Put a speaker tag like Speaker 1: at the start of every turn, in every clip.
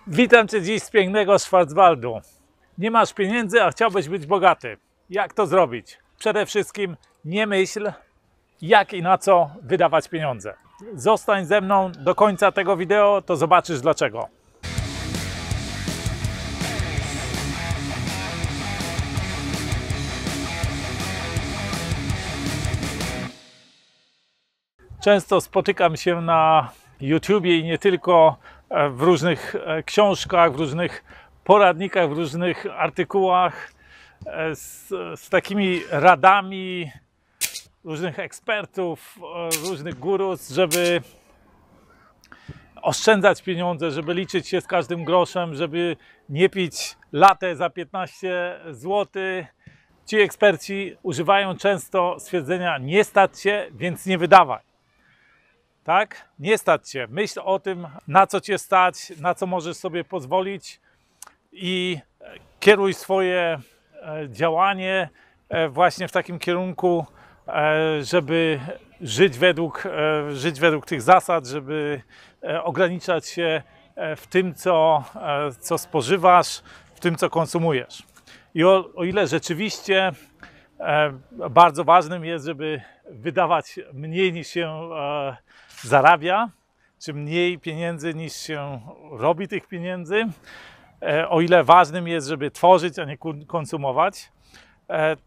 Speaker 1: Witam Cię dziś z pięknego Schwarzwaldu. Nie masz pieniędzy, a chciałbyś być bogaty. Jak to zrobić? Przede wszystkim nie myśl, jak i na co wydawać pieniądze. Zostań ze mną do końca tego wideo, to zobaczysz dlaczego. Często spotykam się na YouTubie i nie tylko, w różnych książkach, w różnych poradnikach, w różnych artykułach z takimi radami różnych ekspertów, różnych gurus, żeby oszczędzać pieniądze, żeby liczyć się z każdym groszem, żeby nie pić latte za 15 zł. Ci eksperci używają często stwierdzenia: nie stać się, więc nie wydawaj. Tak? Nie stać się. Myśl o tym, na co Cię stać, na co możesz sobie pozwolić i kieruj swoje działanie właśnie w takim kierunku, żeby żyć według tych zasad, żeby ograniczać się w tym, co spożywasz, w tym, co konsumujesz. I o ile rzeczywiście bardzo ważnym jest, żeby wydawać mniej niż się zarabia, czy mniej pieniędzy niż się robi tych pieniędzy, o ile ważnym jest, żeby tworzyć, a nie konsumować,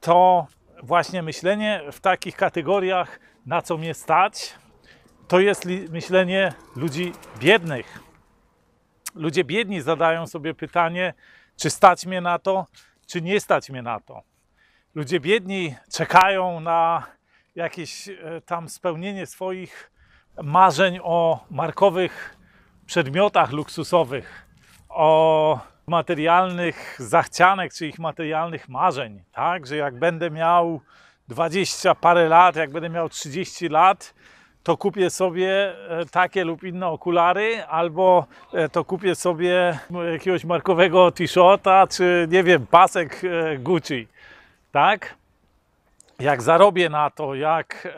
Speaker 1: to właśnie myślenie w takich kategoriach, na co mnie stać, to jest myślenie ludzi biednych. Ludzie biedni zadają sobie pytanie, czy stać mnie na to, czy nie stać mnie na to. Ludzie biedni czekają na jakieś tam spełnienie swoich marzeń o markowych przedmiotach luksusowych, o materialnych zachcianek, czy ich materialnych marzeń, tak? Że jak będę miał 20 parę lat, jak będę miał 30 lat, to kupię sobie takie lub inne okulary, albo to kupię sobie jakiegoś markowego t-shirta, czy nie wiem, pasek Gucci, tak? Jak zarobię na to, jak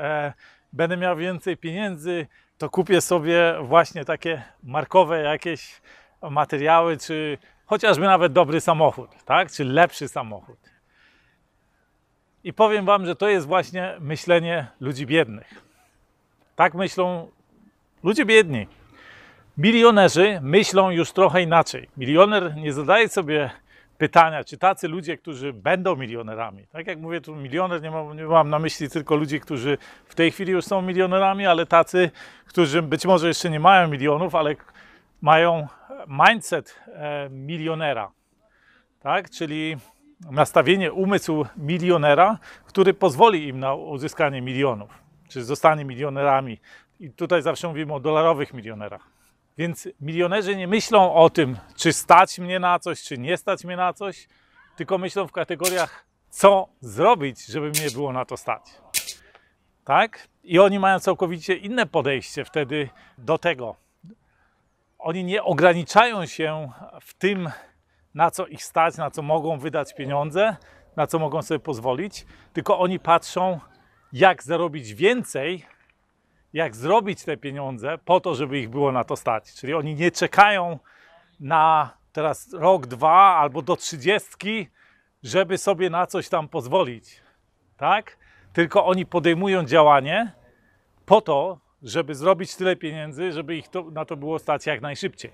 Speaker 1: będę miał więcej pieniędzy, to kupię sobie właśnie takie markowe jakieś materiały, czy chociażby nawet dobry samochód, tak? Czy lepszy samochód. I powiem Wam, że to jest właśnie myślenie ludzi biednych. Tak myślą ludzie biedni. Milionerzy myślą już trochę inaczej. Milioner nie zadaje sobie pytania, czy tacy ludzie, którzy będą milionerami. Tak jak mówię, tu milioner, nie mam na myśli tylko ludzi, którzy w tej chwili już są milionerami, ale tacy, którzy być może jeszcze nie mają milionów, ale mają mindset milionera. Tak? Czyli nastawienie, umysł milionera, który pozwoli im na uzyskanie milionów, czy zostanie milionerami. I tutaj zawsze mówimy o dolarowych milionerach. Więc milionerzy nie myślą o tym, czy stać mnie na coś, czy nie stać mnie na coś, tylko myślą w kategoriach, co zrobić, żeby mnie było na to stać. Tak? I oni mają całkowicie inne podejście wtedy do tego. Oni nie ograniczają się w tym, na co ich stać, na co mogą wydać pieniądze, na co mogą sobie pozwolić, tylko oni patrzą, jak zarobić więcej, jak zrobić te pieniądze po to, żeby ich było na to stać. Czyli oni nie czekają na teraz rok, dwa albo do 30, żeby sobie na coś tam pozwolić. Tak? Tylko oni podejmują działanie po to, żeby zrobić tyle pieniędzy, żeby ich na to było stać jak najszybciej.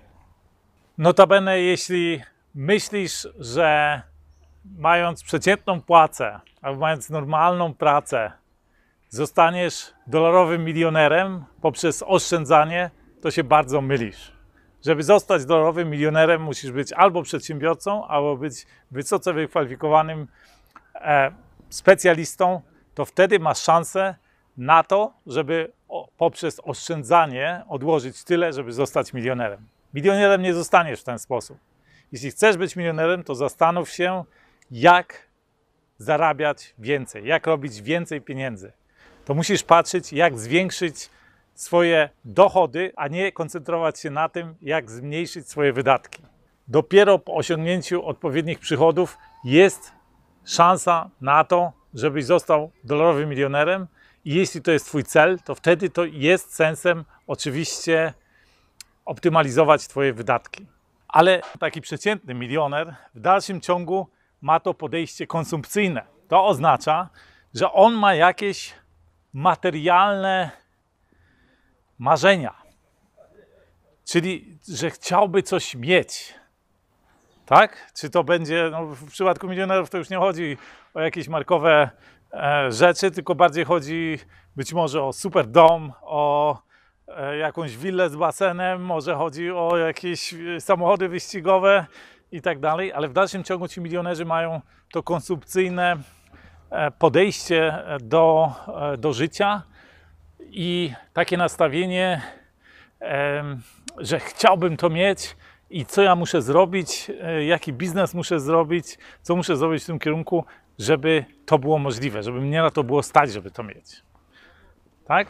Speaker 1: Notabene, jeśli myślisz, że mając przeciętną płacę albo mając normalną pracę, zostaniesz dolarowym milionerem poprzez oszczędzanie, to się bardzo mylisz. Żeby zostać dolarowym milionerem, musisz być albo przedsiębiorcą, albo być wysoce wykwalifikowanym specjalistą, to wtedy masz szansę na to, żeby poprzez oszczędzanie odłożyć tyle, żeby zostać milionerem. Milionerem nie zostaniesz w ten sposób. Jeśli chcesz być milionerem, to zastanów się, jak zarabiać więcej, jak robić więcej pieniędzy. To musisz patrzeć, jak zwiększyć swoje dochody, a nie koncentrować się na tym, jak zmniejszyć swoje wydatki. Dopiero po osiągnięciu odpowiednich przychodów jest szansa na to, żebyś został dolarowym milionerem. I jeśli to jest Twój cel, to wtedy to jest sensem oczywiście optymalizować Twoje wydatki. Ale taki przeciętny milioner w dalszym ciągu ma to podejście konsumpcyjne. To oznacza, że on ma jakieś materialne marzenia. Czyli, że chciałby coś mieć. Tak? Czy to będzie, no w przypadku milionerów to już nie chodzi o jakieś markowe rzeczy, tylko bardziej chodzi być może o super dom, o jakąś willę z basenem, może chodzi o jakieś samochody wyścigowe i tak dalej, ale w dalszym ciągu ci milionerzy mają to konsumpcyjne podejście do życia i takie nastawienie, że chciałbym to mieć i co ja muszę zrobić, jaki biznes muszę zrobić, co muszę zrobić w tym kierunku, żeby to było możliwe, żeby mnie na to było stać, żeby to mieć. Tak?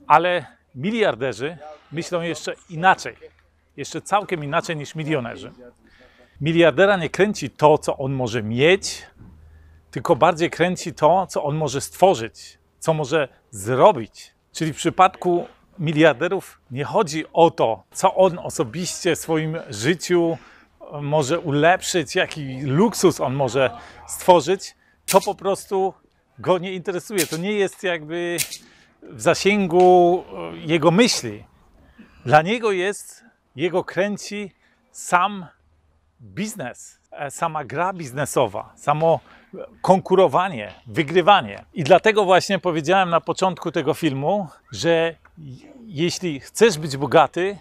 Speaker 1: Ale miliarderzy myślą jeszcze inaczej, jeszcze całkiem inaczej niż milionerzy. Miliardera nie kręci to, co on może mieć, tylko bardziej kręci to, co on może stworzyć, co może zrobić. Czyli w przypadku miliarderów nie chodzi o to, co on osobiście w swoim życiu może ulepszyć, jaki luksus on może stworzyć. To po prostu go nie interesuje. To nie jest jakby w zasięgu jego myśli. Dla niego jego kręci sam biznes, sama gra biznesowa, samo konkurowanie, wygrywanie. I dlatego właśnie powiedziałem na początku tego filmu, że jeśli chcesz być bogaty,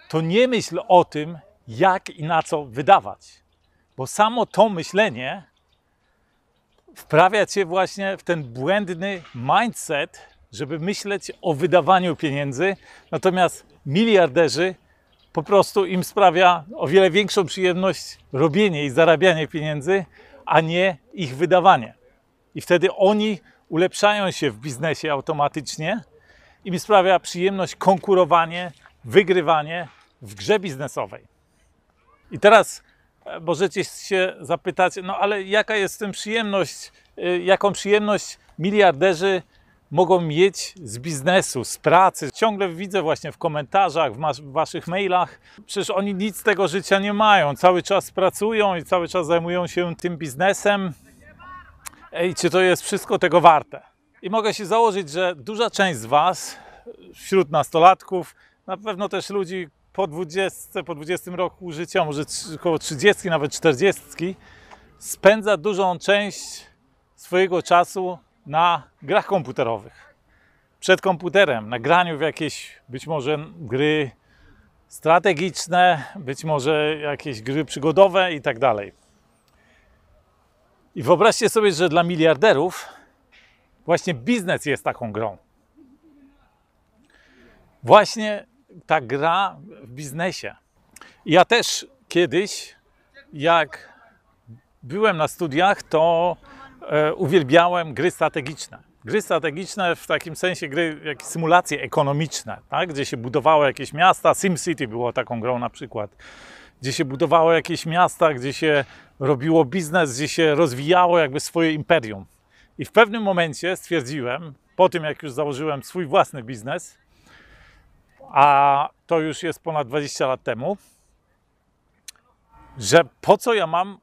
Speaker 1: to nie myśl o tym, jak i na co wydawać. Bo samo to myślenie wprawia cię właśnie w ten błędny mindset, żeby myśleć o wydawaniu pieniędzy. Natomiast miliarderzy po prostu im sprawia o wiele większą przyjemność robienie i zarabianie pieniędzy, a nie ich wydawanie. I wtedy oni ulepszają się w biznesie automatycznie. Im sprawia przyjemność konkurowanie, wygrywanie w grze biznesowej. I teraz możecie się zapytać, no ale jaka jest w tym przyjemność, jaką przyjemność miliarderzy mogą mieć z biznesu, z pracy. Ciągle widzę właśnie w komentarzach, w waszych mailach, przecież oni nic z tego życia nie mają. Cały czas pracują i cały czas zajmują się tym biznesem. Ej, czy to jest wszystko tego warte? I mogę się założyć, że duża część z was, wśród nastolatków, na pewno też ludzi po 20, po 20 roku życia, może około 30, nawet 40, spędza dużą część swojego czasu na grach komputerowych. Przed komputerem, na graniu w jakieś być może gry strategiczne, być może jakieś gry przygodowe i tak dalej. I wyobraźcie sobie, że dla miliarderów właśnie biznes jest taką grą. Właśnie ta gra w biznesie. Ja też kiedyś, jak byłem na studiach, to uwielbiałem gry strategiczne. Gry strategiczne w takim sensie gry, jak symulacje ekonomiczne, tak? Gdzie się budowało jakieś miasta. SimCity było taką grą na przykład. Gdzie się budowało jakieś miasta, gdzie się robiło biznes, gdzie się rozwijało jakby swoje imperium. I w pewnym momencie stwierdziłem, po tym jak już założyłem swój własny biznes, a to już jest ponad 20 lat temu, że po co ja mam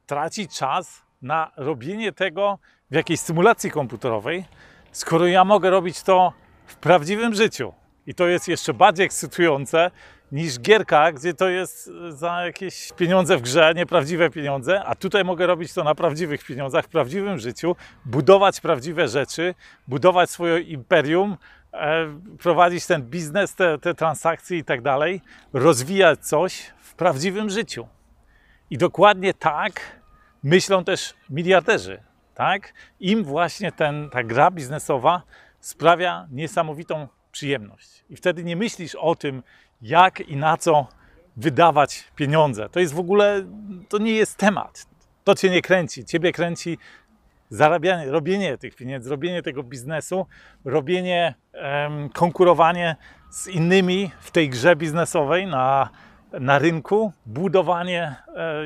Speaker 1: tracić czas na robienie tego w jakiejś symulacji komputerowej, skoro ja mogę robić to w prawdziwym życiu. I to jest jeszcze bardziej ekscytujące niż gierka, gdzie to jest za jakieś pieniądze w grze, nieprawdziwe pieniądze, a tutaj mogę robić to na prawdziwych pieniądzach, w prawdziwym życiu, budować prawdziwe rzeczy, budować swoje imperium, prowadzić ten biznes, te transakcje i tak dalej, rozwijać coś w prawdziwym życiu. I dokładnie tak myślą też miliarderzy. Tak? Im właśnie ta gra biznesowa sprawia niesamowitą przyjemność. I wtedy nie myślisz o tym, jak i na co wydawać pieniądze. To jest w ogóle, to nie jest temat. To cię nie kręci. Ciebie kręci zarabianie, robienie tych pieniędzy, robienie tego biznesu, robienie, konkurowanie z innymi w tej grze biznesowej na rynku, budowanie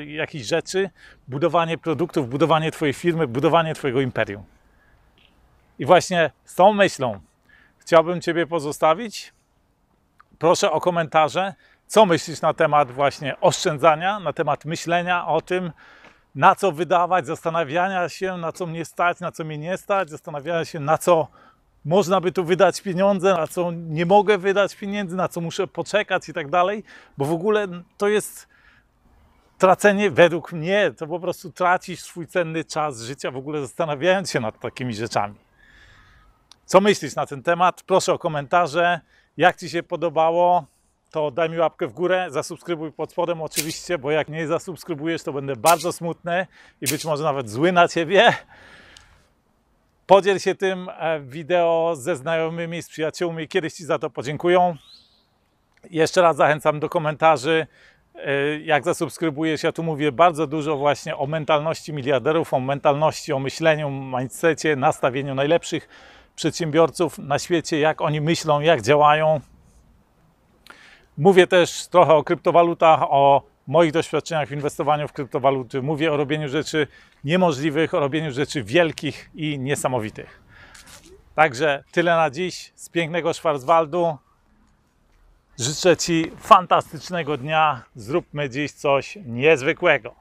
Speaker 1: jakichś rzeczy, budowanie produktów, budowanie twojej firmy, budowanie twojego imperium. I właśnie z tą myślą chciałbym ciebie pozostawić. Proszę o komentarze, co myślisz na temat właśnie oszczędzania, na temat myślenia o tym, na co wydawać, zastanawiania się, na co mnie stać, na co mnie nie stać, zastanawiania się, na co można by tu wydać pieniądze, na co nie mogę wydać pieniędzy, na co muszę poczekać i tak dalej, bo w ogóle to jest tracenie, według mnie, to po prostu tracisz swój cenny czas życia w ogóle zastanawiając się nad takimi rzeczami. Co myślisz na ten temat? Proszę o komentarze. Jak Ci się podobało, to daj mi łapkę w górę, zasubskrybuj pod spodem oczywiście, bo jak nie zasubskrybujesz, to będę bardzo smutny i być może nawet zły na Ciebie. Podziel się tym wideo ze znajomymi, z przyjaciółmi, kiedyś Ci za to podziękują. Jeszcze raz zachęcam do komentarzy. Jak zasubskrybujesz, ja tu mówię bardzo dużo właśnie o mentalności miliarderów, o mentalności, o myśleniu, mindsetie, nastawieniu najlepszych przedsiębiorców na świecie, jak oni myślą, jak działają. Mówię też trochę o kryptowalutach, o moich doświadczeniach w inwestowaniu w kryptowaluty. Mówię o robieniu rzeczy niemożliwych, o robieniu rzeczy wielkich i niesamowitych. Także tyle na dziś z pięknego Schwarzwaldu. Życzę Ci fantastycznego dnia. Zróbmy dziś coś niezwykłego.